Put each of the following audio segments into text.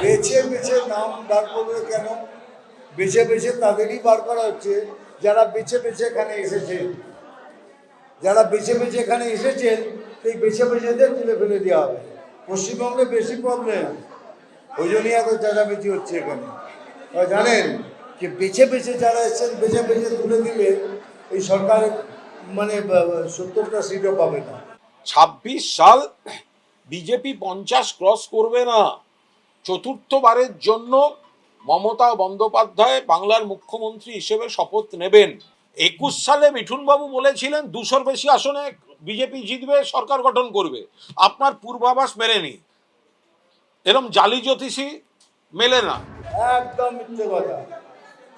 বেছে বেছে নাম বার করবে কেন? বেছে বেছে তাদেরই বার করা হচ্ছে যারা বেছে বেছে এখানে এসেছে। যারা বেছে বেছে এখানে এসেছেন সেই বেছে বেছেদের তুলে ফেলে দেওয়া হবে। পশ্চিমবঙ্গে বেশি প্রবলেম, ওই জন্যই এত চেঁচামেচি হচ্ছে এখানে। জানেন যে বেছে বেছে যারা এসেছেন বেছে বেছে তুলে দিলে এই সরকার মানে 70টা সিটও পাবে না। 26 সাল বিজেপি 50 ক্রস করবে না। চতুর্থবারের জন্য মমতা বন্দ্যোপাধ্যায় বাংলার মুখ্যমন্ত্রী হিসেবে শপথ নেবেন। 21 সালে মিঠুনবাবু বলেছিলেন 200-র বেশি আসনে বিজেপি জিতবে, সরকার গঠন করবে। আপনার পূর্বাভাস মেলেনি, এরকম জালি জ্যোতিষী মেলে না। একদম মিথ্যে কথা,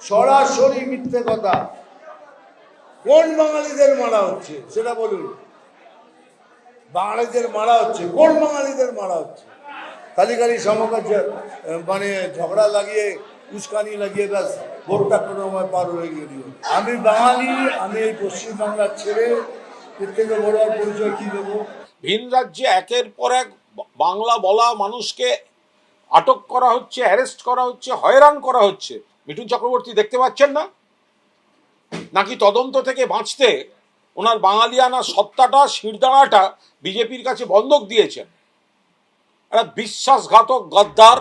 সরাসরি মিথ্যে কথা। কোন বাঙালিদের মারা হচ্ছে সেটা বলুন। বাঙালিদের মারা হচ্ছে, কোন বাঙালিদের মারা হচ্ছে? খালি খালি সমকাজ মানে ঝগড়া লাগিয়ে উস্কানি লাগিয়ে ব্যাস ভোটটা কোনো সময় পার হয়ে গিয়ে দিও। আমি বাঙালি, আমি এই পশ্চিমবাংলার ছেলে, এর থেকে বড় আর পরিচয় কি দেবো? ভিন রাজ্যে একের পর এক বাংলা বলা মানুষকে আটক করা হচ্ছে, অ্যারেস্ট করা হচ্ছে, হয়রান করা হচ্ছে। মিঠুন চক্রবর্তী দেখতে পাচ্ছেন না? নাকি তদন্ত থেকে বাঁচতে ওনার বাঙালিয়ানা সত্তাটা, শিরদাঁড়াটা বিজেপির কাছে বন্ধক দিয়েছেন? একটা বিশ্বাসঘাতক গদ্দার।